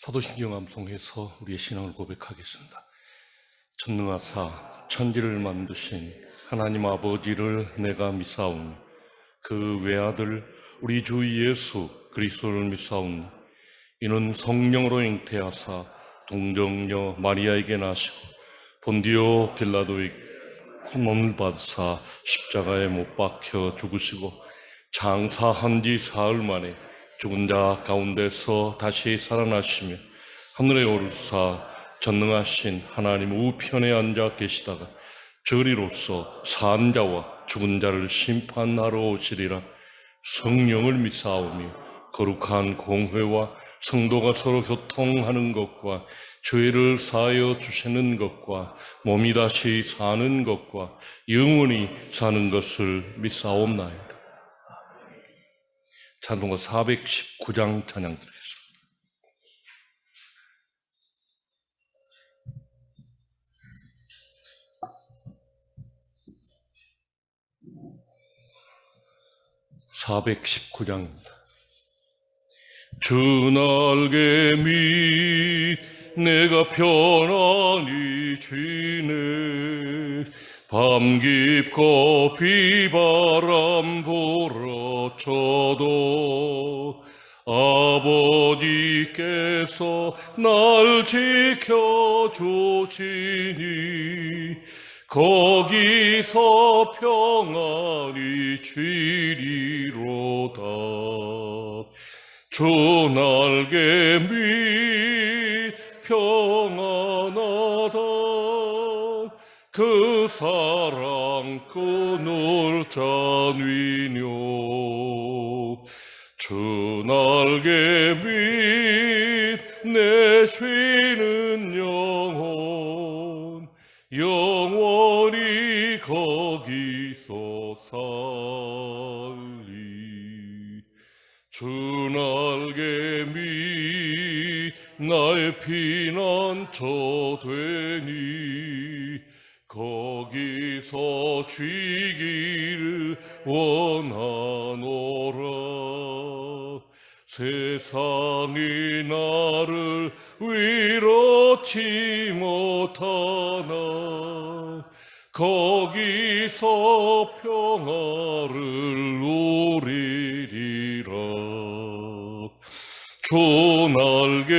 사도신경 암송해서 우리의 신앙을 고백하겠습니다. 전능하사 천지를 만드신 하나님 아버지를 내가 믿사오니 그 외아들 우리 주 예수 그리스도를 믿사오니 이는 성령으로 잉태하사 동정녀 마리아에게 나시고 본디오 빌라도에게 고난을 받으사 십자가에 못 박혀 죽으시고 장사한 지 사흘 만에 죽은 자 가운데서 다시 살아나시며 하늘에 오르사 전능하신 하나님 우편에 앉아 계시다가 저리로서 산 자와 죽은 자를 심판하러 오시리라. 성령을 믿사오며 거룩한 공회와 성도가 서로 교통하는 것과 죄를 사하여 주시는 것과 몸이 다시 사는 것과 영원히 사는 것을 믿사옵나이다. 찬송가 419장 찬양 드리겠습니다. (419장입니다) 주 날개 밑 내가 편안히 쉬네. 밤 깊고 비바람 불어쳐도 아버지께서 날 지켜주시니 거기서 평안히 쉬리로다. 주 날개 밑 평안하다. 그 사랑 끊을 잔위뇨. 주 날개 밑 내 쉬는 영혼 영원히 거기서 살리. 주 날개 밑 나의 피난처 되니 거기서 쉬기를 원하노라. 세상이 나를 위로치 못하나 거기서 평화를 누리리라. 주 날개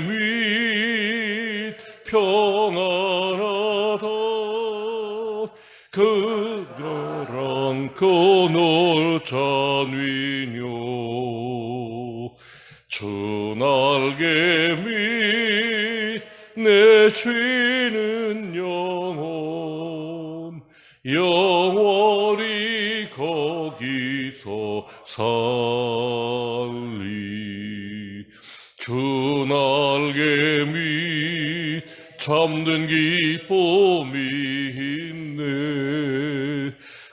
밑 평안하다. 그저랑 그늘 잔위뇨. 주 날개 밑 내 쉬는 영혼 영원히 거기서 살리. 주 날개 밑 참된 기쁨이 있네.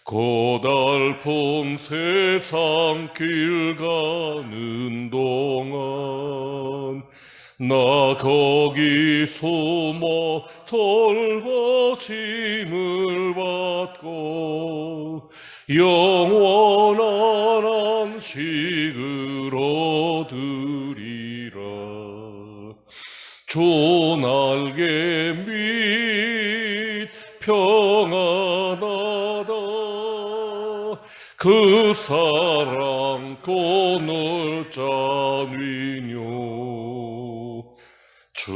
고달픈 세상 길 가는 동안 나 거기 숨어 돌보심을 받고 영원한 안식을 얻으리라. 주 날개 밑 평안하다. 그 사랑 끊을 잔위뇨. 주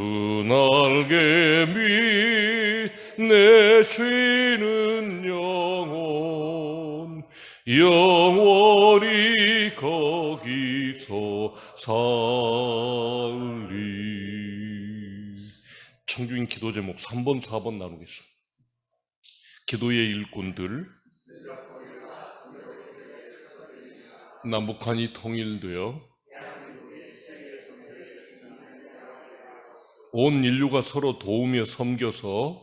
날개 밑 내 쉬는 영혼 영원히 거기서 살리. 청중인 기도 제목 3번, 4번 나누겠습니다. 기도의 일꾼들. 남북한이 통일되어 온 인류가 서로 도우며 섬겨서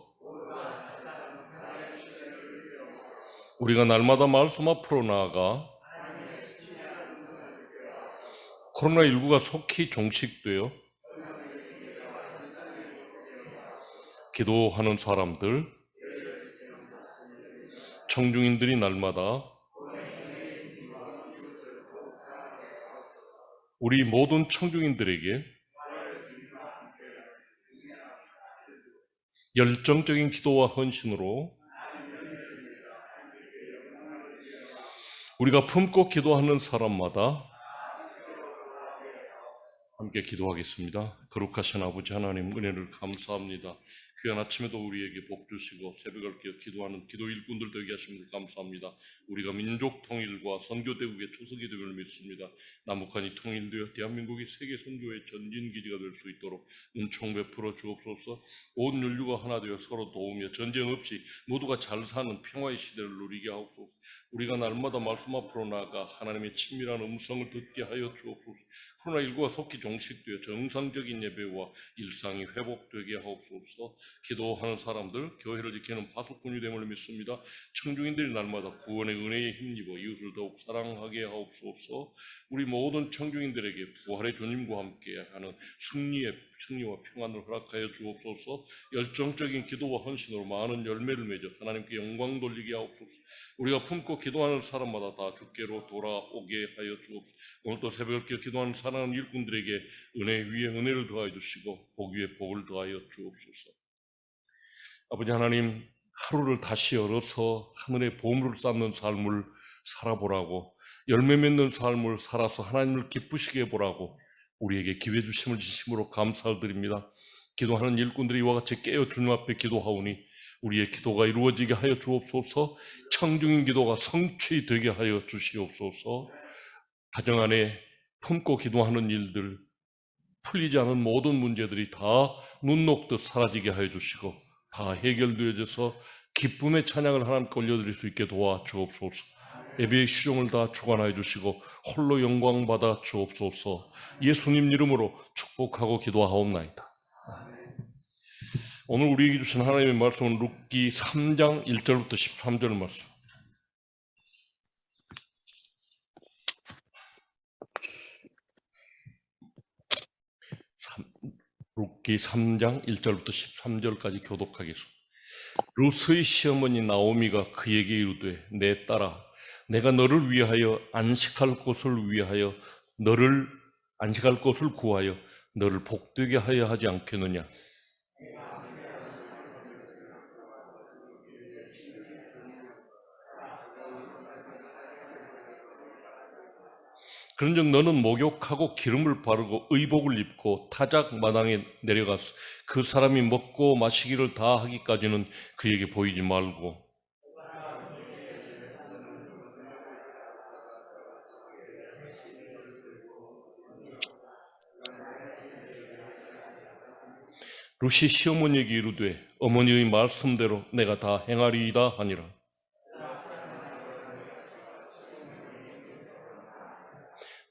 우리가 날마다 말씀 앞으로 나아가 코로나19가 속히 종식되어 기도하는 사람들, 청중인들이 날마다 우리 모든 청중인들에게 열정적인 기도와 헌신으로 우리가 품고 기도하는 사람마다 함께 기도하겠습니다. 거룩하신 아버지 하나님, 은혜를 감사합니다. 귀한 아침에도 우리에게 복 주시고 새벽을 깨어 기도하는 기도 일꾼들 되게 하심을 감사합니다. 우리가 민족 통일과 선교 대국의 초석이 되기를 믿습니다. 남북한이 통일되어 대한민국이 세계 선교의 전진 기지가 될 수 있도록 은총 베풀어 주옵소서. 온 인류가 하나 되어 서로 도우며 전쟁 없이 모두가 잘 사는 평화의 시대를 누리게 하옵소서. 우리가 날마다 말씀 앞으로 나아가 하나님의 친밀한 음성을 듣게 하여 주옵소서. 코로나19가 속히 종식되어 정상적인 예배와 일상이 회복되게 하옵소서. 기도하는 사람들, 교회를 지키는 파수꾼이 됨을 믿습니다. 청중인들이 날마다 구원의 은혜에 힘입어 이웃을 더욱 사랑하게 하옵소서. 우리 모든 청중인들에게 부활의 주님과 함께하는 승리와 평안을 허락하여 주옵소서. 열정적인 기도와 헌신으로 많은 열매를 맺어 하나님께 영광 돌리게 하옵소서. 우리가 품고 기도하는 사람마다 다 주께로 돌아오게 하여 주옵소서. 오늘도 새벽을 깨어 기도하는 사랑하는 일꾼들에게 은혜 위에 은혜를 더하여 주시고 복 위에 복을 더하여 주옵소서. 아버지 하나님, 하루를 다시 열어서 하늘의 보물을 쌓는 삶을 살아보라고, 열매 맺는 삶을 살아서 하나님을 기쁘시게 보라고 우리에게 기회 주심을 진심으로 감사를 드립니다. 기도하는 일꾼들이 이와 같이 깨어 주님 앞에 기도하오니 우리의 기도가 이루어지게 하여 주옵소서. 청중인 기도가 성취되게 하여 주시옵소서. 가정 안에 품고 기도하는 일들, 풀리지 않은 모든 문제들이 다 눈 녹듯 사라지게 하여 주시고 다 해결되어져서 기쁨의 찬양을 하나님께 올려드릴 수 있게 도와주옵소서. 예배의 실용을 다 주관하여 주시고 홀로 영광 받아 주옵소서. 예수님 이름으로 축복하고 기도하옵나이다. 오늘 우리에게 주신 하나님의 말씀은 룻기 3장 1절부터 13절 말씀. 룻기 3장 1절부터 13절까지 교독하겠습니다. 룻의 시어머니 나오미가 그에게 이르되 내 딸아, 내가 너를 위하여 안식할 곳을 구하여 너를 복되게 하여 하지 않겠느냐. 그런즉 너는 목욕하고 기름을 바르고 의복을 입고 타작 마당에 내려가서 그 사람이 먹고 마시기를 다 하기까지는 그에게 보이지 말고 룻이 시어머니에게 이르되 어머니의 말씀대로 내가 다 행하리이다 하니라.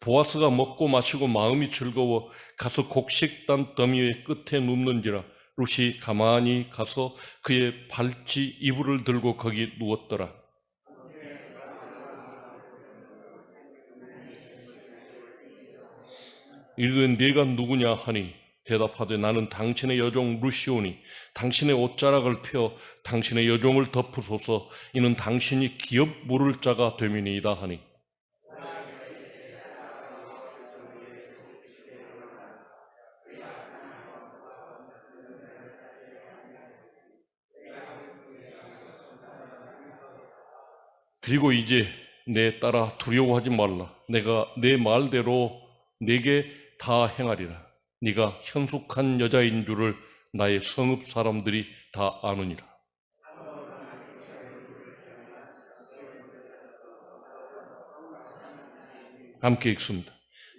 보아스가 먹고 마시고 마음이 즐거워 가서 곡식단 더미의 끝에 눕는지라. 룻이 가만히 가서 그의 발치 이불을 들고 거기 누웠더라. 이르되 네가 누구냐 하니 대답하되 나는 당신의 여종 룻이오니 당신의 옷자락을 펴 당신의 여종을 덮으소서. 이는 당신이 기업 물을 자가 됨이니이다 하니 그리고 이제 내 딸아 두려워하지 말라. 내가 내 말대로 네게 다 행하리라. 네가 현숙한 여자인 줄을 나의 성읍 사람들이 다 아느니라. 함께 읽습니다.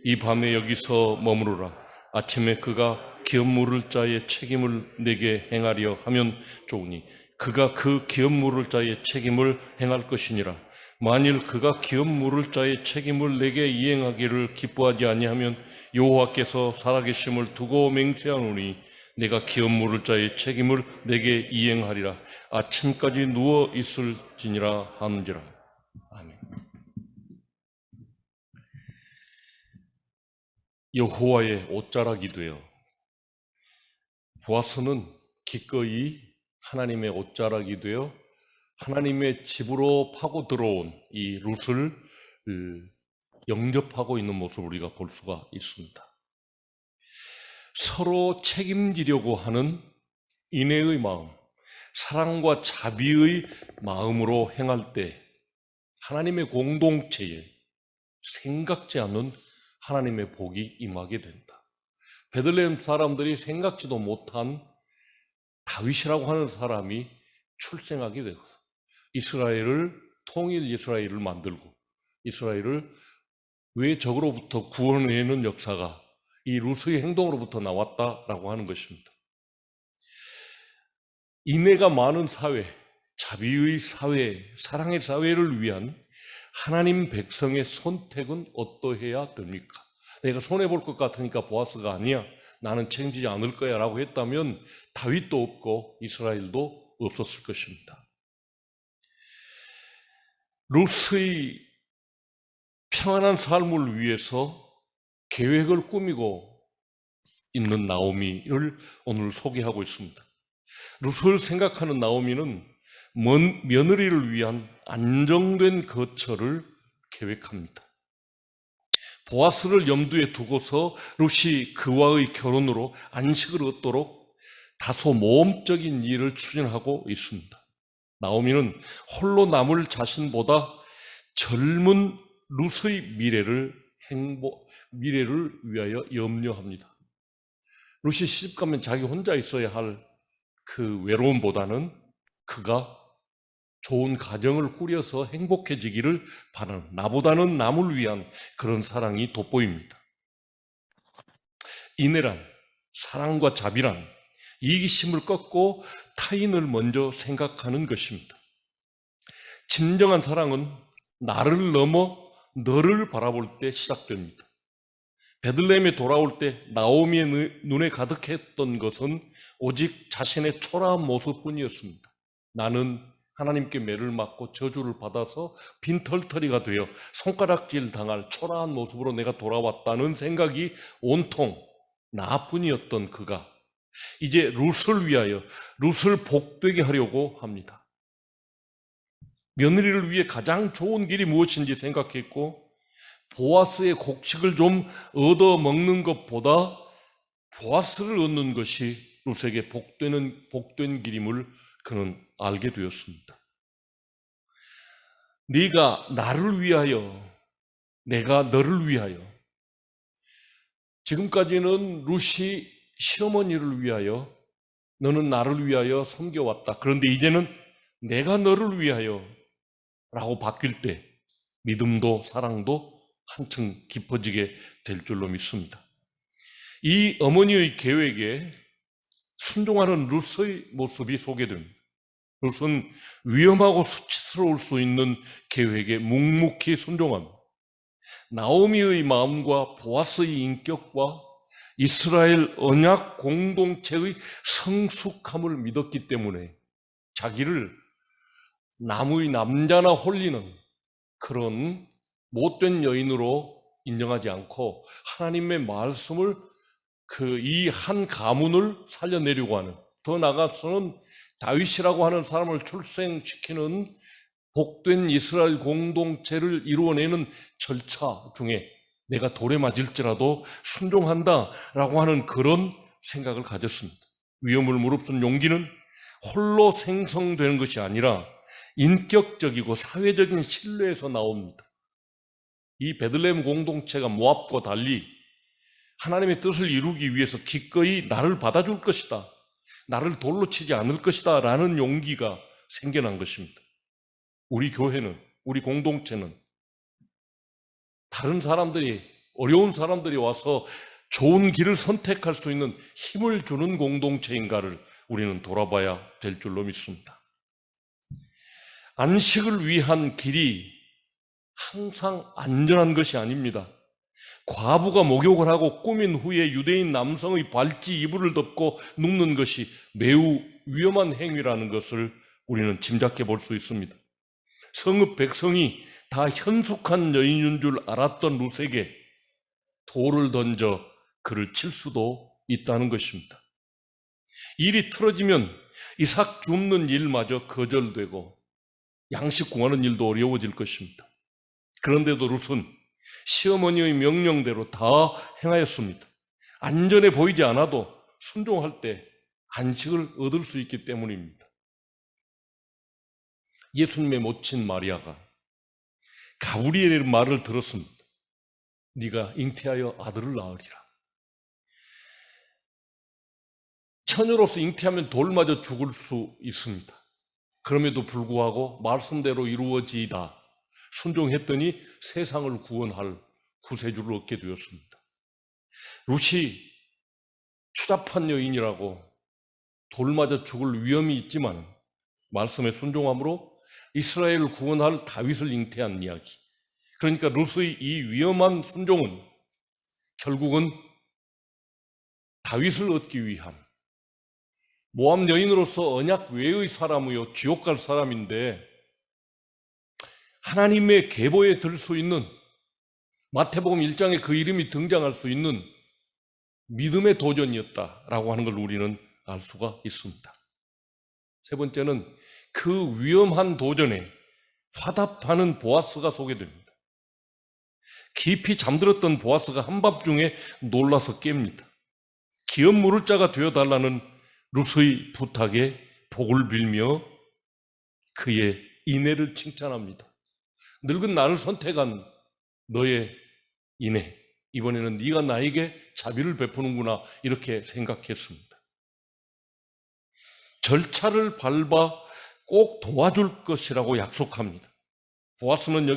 이 밤에 여기서 머무르라. 아침에 그가 기업 물을 자의 책임을 내게 행하려 하면 좋으니 그가 그 기업 물을 자의 책임을 행할 것이니라. 만일 그가 기업 물을 자의 책임을 내게 이행하기를 기뻐하지 아니하면 여호와께서 살아계심을 두고 맹세하노니 내가 기업 물을 자의 책임을 내게 이행하리라. 아침까지 누워 있을지니라 하는지라. 아멘. 여호와의 옷자락이 되어 보아스는 기꺼이 하나님의 옷자락이 되어 하나님의 집으로 파고 들어온 이 룻을 영접하고 있는 모습을 우리가 볼 수가 있습니다. 서로 책임지려고 하는 인애의 마음, 사랑과 자비의 마음으로 행할 때 하나님의 공동체에 생각지 않는 하나님의 복이 임하게 된다. 베들레헴 사람들이 생각지도 못한 다윗이라고 하는 사람이 출생하게 되고 통일 이스라엘을 만들고 이스라엘을 외적으로부터 구원해내는 역사가 이 루스의 행동으로부터 나왔다라고 하는 것입니다. 인애가 많은 사회, 자비의 사회, 사랑의 사회를 위한 하나님 백성의 선택은 어떠해야 됩니까? 내가 손해볼 것 같으니까 보아스가 아니야, 나는 책임지지 않을 거야 라고 했다면 다윗도 없고 이스라엘도 없었을 것입니다. 루스의 평안한 삶을 위해서 계획을 꾸미고 있는 나오미를 오늘 소개하고 있습니다. 루스를 생각하는 나오미는 며느리를 위한 안정된 거처를 계획합니다. 보아스를 염두에 두고서 룻이 그와의 결혼으로 안식을 얻도록 다소 모험적인 일을 추진하고 있습니다. 나오미는 홀로 남을 자신보다 젊은 룻의 미래를 위하여 염려합니다. 룻이 시집가면 자기 혼자 있어야 할 그 외로움보다는 그가 좋은 가정을 꾸려서 행복해지기를 바라는, 나보다는 남을 위한 그런 사랑이 돋보입니다. 인애란, 사랑과 자비란 이기심을 꺾고 타인을 먼저 생각하는 것입니다. 진정한 사랑은 나를 넘어 너를 바라볼 때 시작됩니다. 베들레헴에 돌아올 때 나오미의 눈에 가득했던 것은 오직 자신의 초라한 모습뿐이었습니다. 나는 하나님께 매를 맞고 저주를 받아서 빈털터리가 되어 손가락질 당할 초라한 모습으로 내가 돌아왔다는 생각이 온통 나뿐이었던 그가 이제 룻을 위하여 룻을 복되게 하려고 합니다. 며느리를 위해 가장 좋은 길이 무엇인지 생각했고 보아스의 곡식을 좀 얻어먹는 것보다 보아스를 얻는 것이 룻에게 복된 길임을 그는 알게 되었습니다. 네가 나를 위하여, 내가 너를 위하여. 지금까지는 룻이 시어머니를 위하여, 너는 나를 위하여 섬겨왔다. 그런데 이제는 내가 너를 위하여 라고 바뀔 때 믿음도 사랑도 한층 깊어지게 될 줄로 믿습니다. 이 어머니의 계획에 순종하는 룻의 모습이 소개됩니다. 룻은 위험하고 수치스러울 수 있는 계획에 묵묵히 순종합니다. 나오미의 마음과 보아스의 인격과 이스라엘 언약 공동체의 성숙함을 믿었기 때문에 자기를 남의 남자나 홀리는 그런 못된 여인으로 인정하지 않고 하나님의 말씀을 이 한 가문을 살려내려고 하는, 더 나아가서는 다윗이라고 하는 사람을 출생시키는 복된 이스라엘 공동체를 이루어내는 절차 중에 내가 돌에 맞을지라도 순종한다라고 하는 그런 생각을 가졌습니다. 위험을 무릅쓴 용기는 홀로 생성되는 것이 아니라 인격적이고 사회적인 신뢰에서 나옵니다. 이 베들레헴 공동체가 모압과 달리 하나님의 뜻을 이루기 위해서 기꺼이 나를 받아줄 것이다, 나를 돌로 치지 않을 것이다 라는 용기가 생겨난 것입니다. 우리 교회는, 우리 공동체는 다른 사람들이, 어려운 사람들이 와서 좋은 길을 선택할 수 있는 힘을 주는 공동체인가를 우리는 돌아봐야 될 줄로 믿습니다. 안식을 위한 길이 항상 안전한 것이 아닙니다. 과부가 목욕을 하고 꾸민 후에 유대인 남성의 발찌 이불을 덮고 눕는 것이 매우 위험한 행위라는 것을 우리는 짐작해 볼 수 있습니다. 성읍 백성이 다 현숙한 여인인 줄 알았던 룻에게 돌을 던져 그를 칠 수도 있다는 것입니다. 일이 틀어지면 이삭 줍는 일마저 거절되고 양식 구하는 일도 어려워질 것입니다. 그런데도 룻은 시어머니의 명령대로 다 행하였습니다. 안전해 보이지 않아도 순종할 때 안식을 얻을 수 있기 때문입니다. 예수님의 모친 마리아가 가브리엘의 말을 들었습니다. 네가 잉태하여 아들을 낳으리라. 처녀로서 잉태하면 돌 맞아 죽을 수 있습니다. 그럼에도 불구하고 말씀대로 이루어지이다 순종했더니 세상을 구원할 구세주를 얻게 되었습니다. 룻이 추잡한 여인이라고 돌 맞아 죽을 위험이 있지만 말씀에 순종함으로 이스라엘을 구원할 다윗을 잉태한 이야기. 그러니까 룻의 이 위험한 순종은 결국은 다윗을 얻기 위한 모압 여인으로서 언약 외의 사람이요 지옥 갈 사람인데 하나님의 계보에 들 수 있는 마태복음 1장에 그 이름이 등장할 수 있는 믿음의 도전이었다라고 하는 걸 우리는 알 수가 있습니다. 세 번째는 그 위험한 도전에 화답하는 보아스가 소개됩니다. 깊이 잠들었던 보아스가 한밤중에 놀라서 깹니다. 기업 물을 자가 되어달라는 룻의 부탁에 복을 빌며 그의 인애를 칭찬합니다. 늙은 나를 선택한 너의 인애, 이번에는 네가 나에게 자비를 베푸는구나 이렇게 생각했습니다. 절차를 밟아 꼭 도와줄 것이라고 약속합니다. 보아스는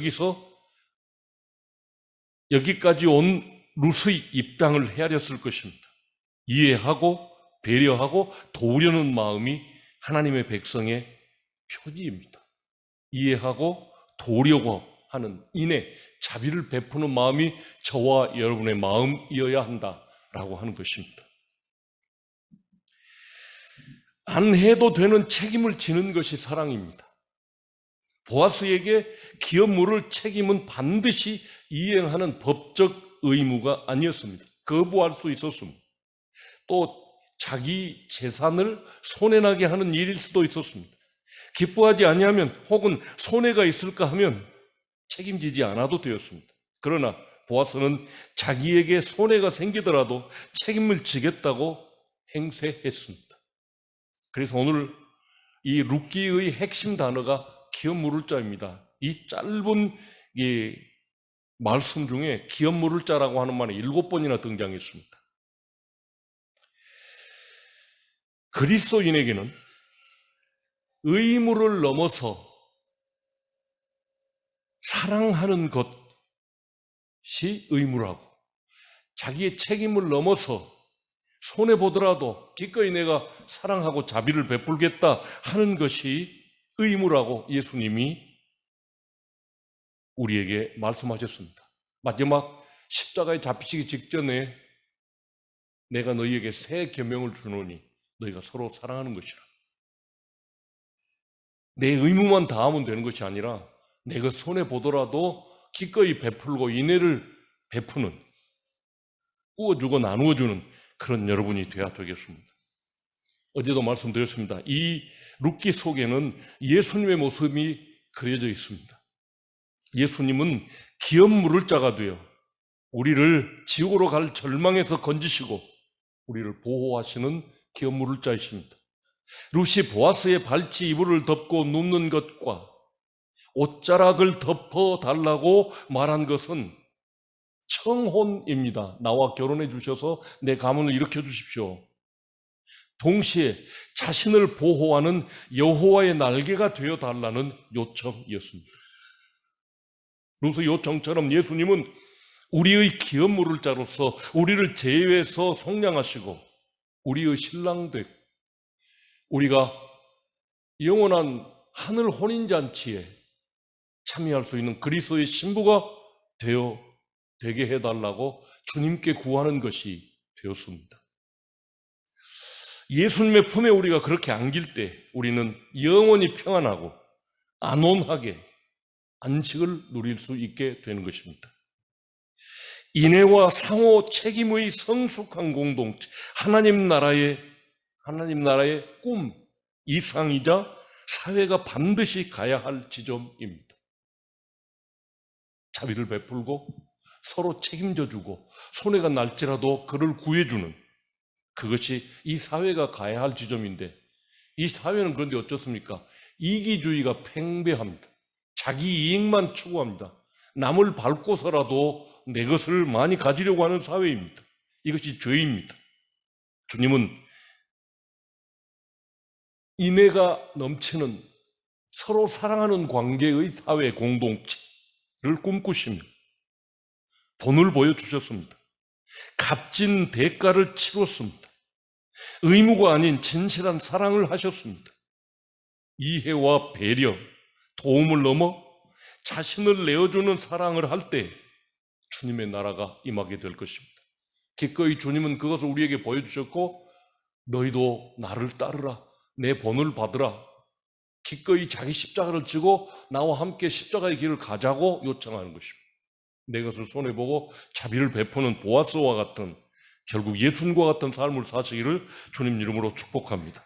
여기까지 온 룻의 입장을 헤아렸을 것입니다. 이해하고 배려하고 도우려는 마음이 하나님의 백성의 표지입니다. 이해하고 도우려고 하는 인애, 자비를 베푸는 마음이 저와 여러분의 마음이어야 한다라고 하는 것입니다. 안 해도 되는 책임을 지는 것이 사랑입니다. 보아스에게 기업 물을 책임은 반드시 이행하는 법적 의무가 아니었습니다. 거부할 수 있었습니다. 또 자기 재산을 손해나게 하는 일일 수도 있었습니다. 기뻐하지 아니하면 혹은 손해가 있을까 하면 책임지지 않아도 되었습니다. 그러나 보아스는 자기에게 손해가 생기더라도 책임을 지겠다고 행세했습니다. 그래서 오늘 이 룻기의 핵심 단어가 기업 물을 자입니다. 이 짧은 이 말씀 중에 기업 물을 자라고 하는 말이 7번이나 등장했습니다. 그리스도인에게는 의무를 넘어서 사랑하는 것이 의무라고, 자기의 책임을 넘어서 손해보더라도 기꺼이 내가 사랑하고 자비를 베풀겠다 하는 것이 의무라고 예수님이 우리에게 말씀하셨습니다. 마지막 십자가에 잡히시기 직전에 내가 너희에게 새 계명을 주노니 너희가 서로 사랑하는 것이라. 내 의무만 다하면 되는 것이 아니라 내가 손해보더라도 기꺼이 베풀고 인애를 베푸는, 꾸어주고 나누어주는 그런 여러분이 되어야 되겠습니다. 어제도 말씀드렸습니다. 이 룻기 속에는 예수님의 모습이 그려져 있습니다. 예수님은 기업 물을 자가 되어 우리를 지옥으로 갈 절망에서 건지시고 우리를 보호하시는 기업 물을 자이십니다. 룻이 보아스의 발치 이불을 덮고 눕는 것과 옷자락을 덮어달라고 말한 것은 청혼입니다. 나와 결혼해 주셔서 내 가문을 일으켜 주십시오. 동시에 자신을 보호하는 여호와의 날개가 되어달라는 요청이었습니다. 룻의 요청처럼 예수님은 우리의 기업 물을 자로서 우리를 제외해서 속량하시고 우리의 신랑 되고 우리가 영원한 하늘 혼인잔치에 참여할 수 있는 그리스도의 신부가 되게 해달라고 주님께 구하는 것이 되었습니다. 예수님의 품에 우리가 그렇게 안길 때 우리는 영원히 평안하고 안온하게 안식을 누릴 수 있게 되는 것입니다. 인애와 상호 책임의 성숙한 공동체, 하나님 나라의 꿈 이상이자 사회가 반드시 가야 할 지점입니다. 자비를 베풀고 서로 책임져주고 손해가 날지라도 그를 구해주는, 그것이 이 사회가 가야 할 지점인데 이 사회는 그런데 어떻습니까? 이기주의가 팽배합니다. 자기 이익만 추구합니다. 남을 밟고서라도 내 것을 많이 가지려고 하는 사회입니다. 이것이 죄입니다. 주님은 인애가 넘치는 서로 사랑하는 관계의 사회 공동체를 꿈꾸시며 본을 보여주셨습니다. 값진 대가를 치렀습니다. 의무가 아닌 진실한 사랑을 하셨습니다. 이해와 배려, 도움을 넘어 자신을 내어주는 사랑을 할 때 주님의 나라가 임하게 될 것입니다. 기꺼이 주님은 그것을 우리에게 보여주셨고, 너희도 나를 따르라, 내 본을 받으라, 기꺼이 자기 십자가를 지고 나와 함께 십자가의 길을 가자고 요청하는 것입니다. 내 것을 손해보고 자비를 베푸는 보아스와 같은, 결국 예수님과 같은 삶을 사시기를 주님 이름으로 축복합니다.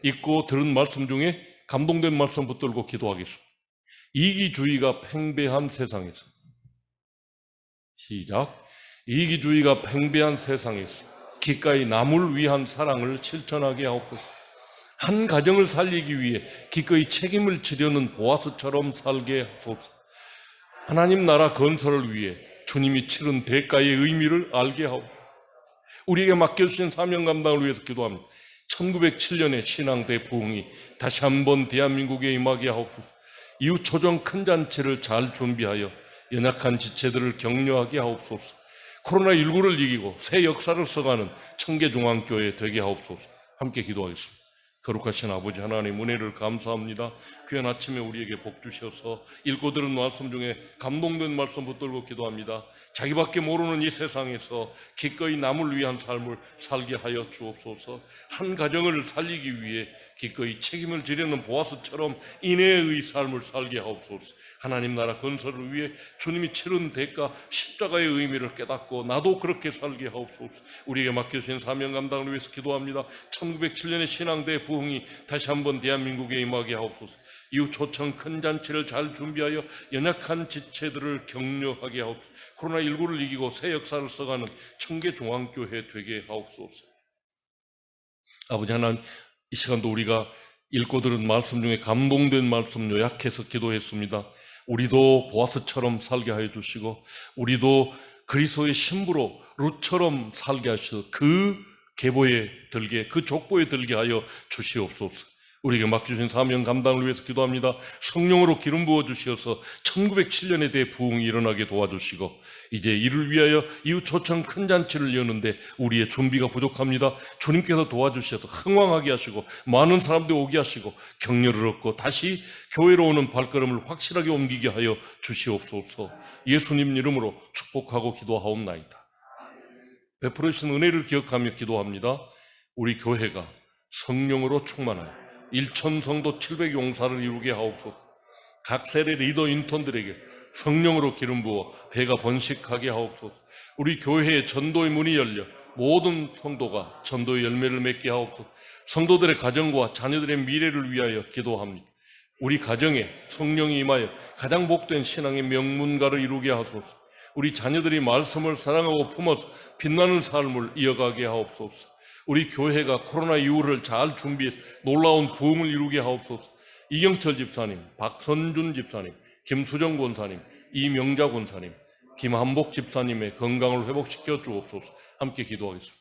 읽고 들은 말씀 중에 감동된 말씀 붙들고 기도하겠습니다. 이기주의가 팽배한 세상에서, 시작. 이기주의가 팽배한 세상에서 기꺼이 남을 위한 사랑을 실천하게 하옵소서. 한 가정을 살리기 위해 기꺼이 책임을 지려는 보아스처럼 살게 하옵소서. 하나님 나라 건설을 위해 주님이 치른 대가의 의미를 알게 하옵소서. 우리에게 맡겨주신 사명 감당을 위해서 기도합니다. 1907년의 신앙대 부흥이 다시 한번 대한민국에 임하게 하옵소서. 이후 초정 큰 잔치를 잘 준비하여 연약한 지체들을 격려하게 하옵소서. 코로나19를 이기고 새 역사를 써가는 청계중앙교회 되게 하옵소서. 함께 기도하겠습니다. 거룩하신 아버지 하나님, 은혜를 감사합니다. 귀한 아침에 우리에게 복 주셔서 읽고 들은 말씀 중에 감동된 말씀 붙들고 기도합니다. 자기밖에 모르는 이 세상에서 기꺼이 남을 위한 삶을 살게 하여 주옵소서. 한 가정을 살리기 위해 기꺼이 책임을 지려는 보아스처럼 인애의 삶을 살게 하옵소서. 하나님 나라 건설을 위해 주님이 치른 대가 십자가의 의미를 깨닫고 나도 그렇게 살게 하옵소서. 우리에게 맡겨주신 사명 감당을 위해서 기도합니다. 1907년의 신앙대 부흥이 다시 한번 대한민국에 임하게 하옵소서. 이후 초청 큰 잔치를 잘 준비하여 연약한 지체들을 격려하게 하옵소서. 코로나19를 이기고 새 역사를 써가는 청계중앙교회 되게 하옵소서. 아버지 하나님, 이 시간도 우리가 읽고 들은 말씀 중에 감동된 말씀 요약해서 기도했습니다. 우리도 보아스처럼 살게 하여 주시고, 우리도 그리스도의 신부로 룻처럼 살게 하셔서 그 계보에 들게, 그 족보에 들게 하여 주시옵소서. 우리에게 맡겨주신 사명 감당을 위해서 기도합니다. 성령으로 기름 부어 주시어서 1907년에 대해 부흥이 일어나게 도와주시고, 이제 이를 위하여 이후 초청 큰 잔치를 여는데 우리의 준비가 부족합니다. 주님께서 도와주셔서 흥왕하게 하시고 많은 사람들이 오게 하시고 격려를 얻고 다시 교회로 오는 발걸음을 확실하게 옮기게 하여 주시옵소서. 예수님 이름으로 축복하고 기도하옵나이다. 베풀어 주신 은혜를 기억하며 기도합니다. 우리 교회가 성령으로 충만하여 1,000성도 700용사를 이루게 하옵소서. 각 세대 리더 인턴들에게 성령으로 기름 부어 배가 번식하게 하옵소서. 우리 교회의 전도의 문이 열려 모든 성도가 전도의 열매를 맺게 하옵소서. 성도들의 가정과 자녀들의 미래를 위하여 기도합니다. 우리 가정에 성령이 임하여 가장 복된 신앙의 명문가를 이루게 하소서. 우리 자녀들이 말씀을 사랑하고 품어서 빛나는 삶을 이어가게 하옵소서. 우리 교회가 코로나 이후를 잘 준비해서 놀라운 부흥을 이루게 하옵소서. 이경철 집사님, 박선준 집사님, 김수정 권사님, 이명자 권사님, 김한복 집사님의 건강을 회복시켜 주옵소서. 함께 기도하겠습니다.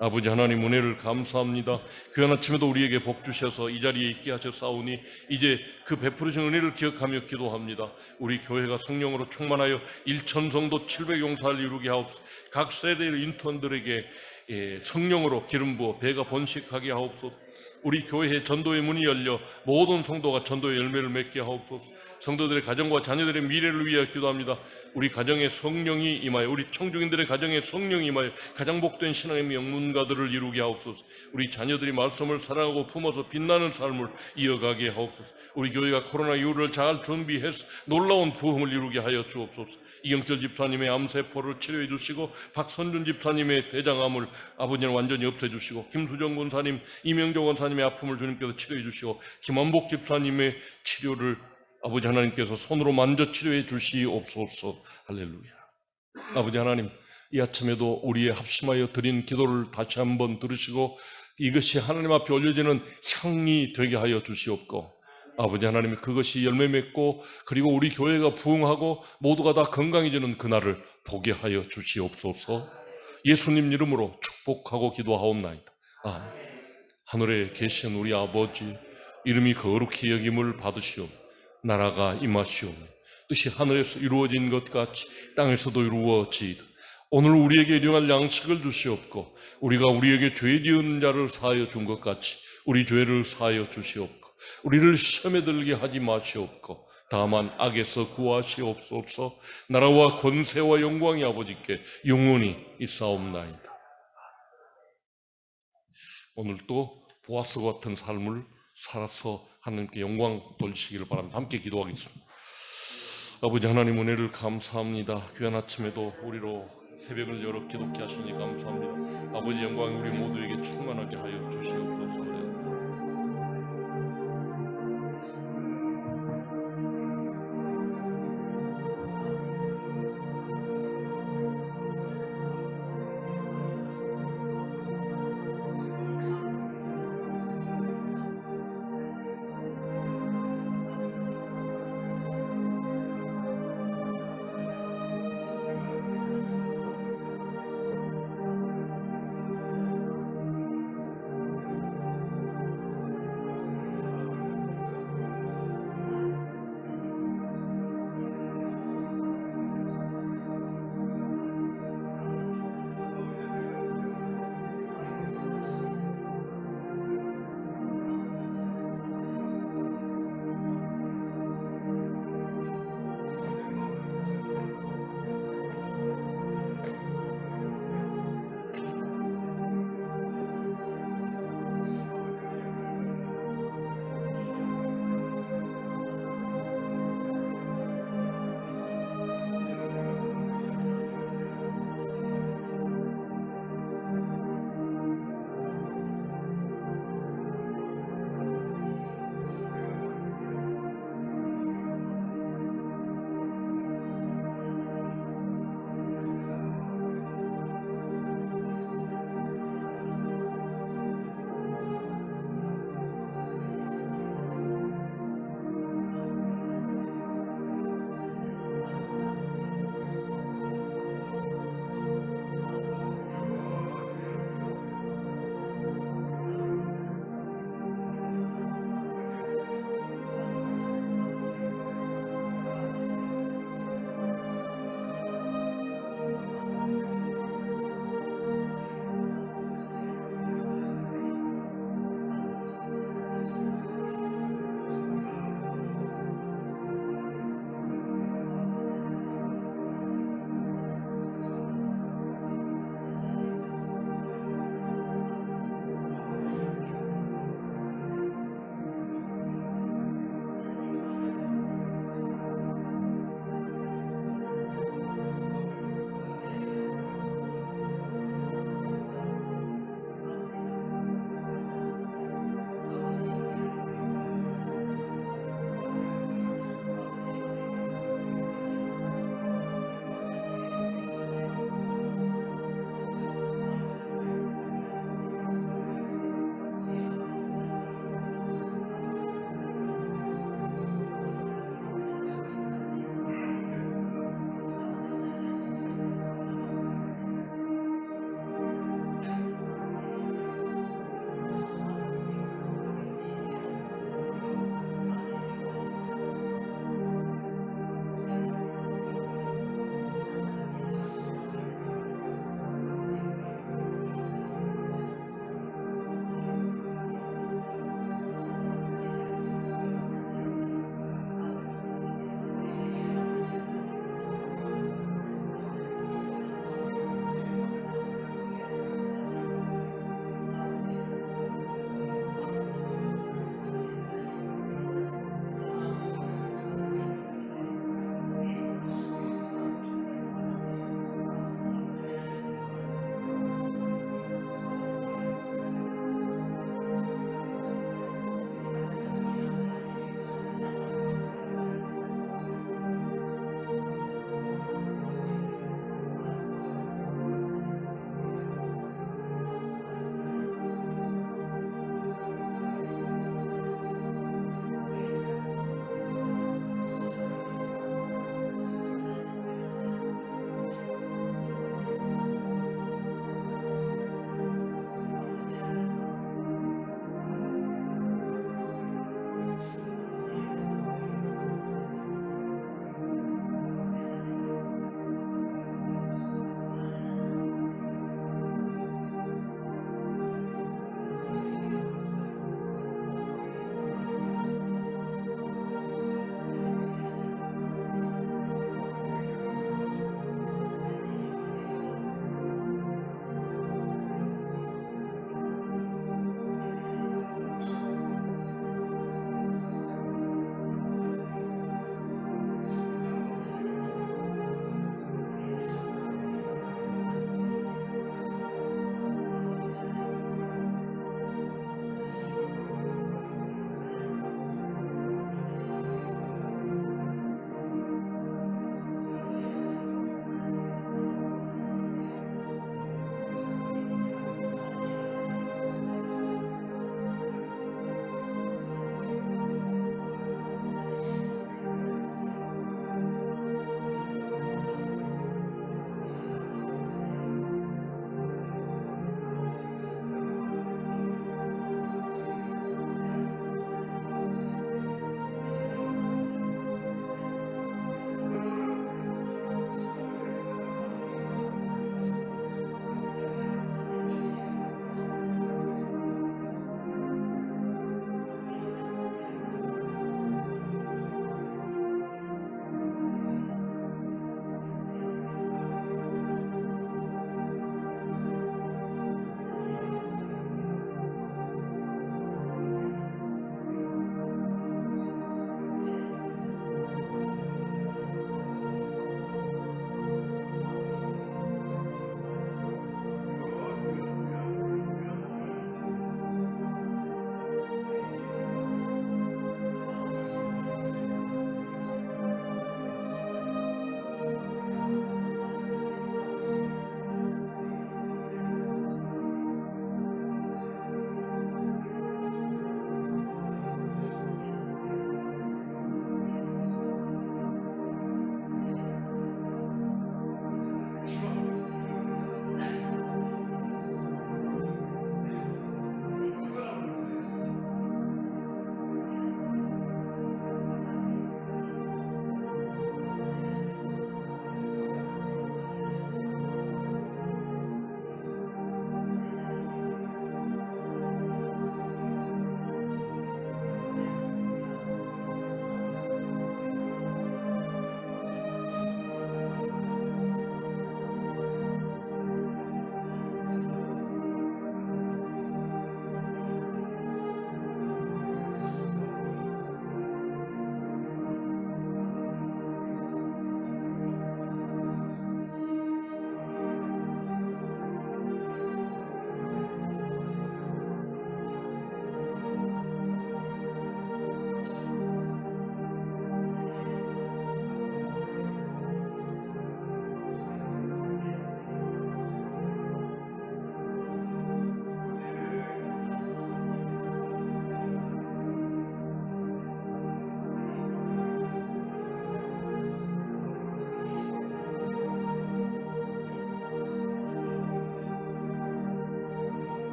아버지 하나님, 은혜를 감사합니다. 귀한 아침에도 우리에게 복 주셔서 이 자리에 있게 하셨사오니 이제 그 베푸르신 은혜를 기억하며 기도합니다. 우리 교회가 성령으로 충만하여 1,000성도 700용사를 이루게 하옵소서. 각 세대의 인턴들에게 성령으로 기름 부어 배가 번식하게 하옵소서. 우리 교회의 전도의 문이 열려 모든 성도가 전도의 열매를 맺게 하옵소서. 성도들의 가정과 자녀들의 미래를 위하여 기도합니다. 우리 가정에 성령이 임하여, 우리 청중인들의 가정에 성령이 임하여 가장 복된 신앙의 명문가들을 이루게 하옵소서. 우리 자녀들이 말씀을 사랑하고 품어서 빛나는 삶을 이어가게 하옵소서. 우리 교회가 코로나 이후를 잘 준비해서 놀라운 부흥을 이루게 하여 주옵소서. 이경철 집사님의 암세포를 치료해 주시고, 박선준 집사님의 대장암을 아버지는 완전히 없애주시고, 김수정 권사님, 이명정 권사님의 아픔을 주님께서 치료해 주시고, 김한복 집사님의 치료를 아버지 하나님께서 손으로 만져 치료해 주시옵소서. 할렐루야. 아버지 하나님, 이 아침에도 우리의 합심하여 드린 기도를 다시 한번 들으시고 이것이 하나님 앞에 올려지는 향이 되게 하여 주시옵고, 아버지 하나님, 그것이 열매 맺고 그리고 우리 교회가 부흥하고 모두가 다 건강해지는 그날을 보게 하여 주시옵소서. 예수님 이름으로 축복하고 기도하옵나이다. 아멘. 하늘에 계신 우리 아버지, 이름이 거룩히 여김을 받으시오. 나라가 임하시오. 뜻이 하늘에서 이루어진 것 같이 땅에서도 이루어지이다. 오늘 우리에게 일용할 양식을 주시옵고, 우리가 우리에게 죄 지은 자를 사하여 준 것 같이 우리 죄를 사하여 주시옵고, 우리를 시험에 들게 하지 마시옵고, 다만 악에서 구하시옵소서. 나라와 권세와 영광이 아버지께 영원히 있사옵나이다. 오늘도 보아스와 같은 삶을 살아서 하나님께 영광 돌리시기를 바랍니다. 함께 기도하겠습니다. 아버지 하나님, 은혜를 감사합니다. 귀한 아침에도 우리로 새벽을 열어 기독케 하시니 감사합니다. 아버지 영광이 우리 모두에게 충만하게 하여 주시옵소서.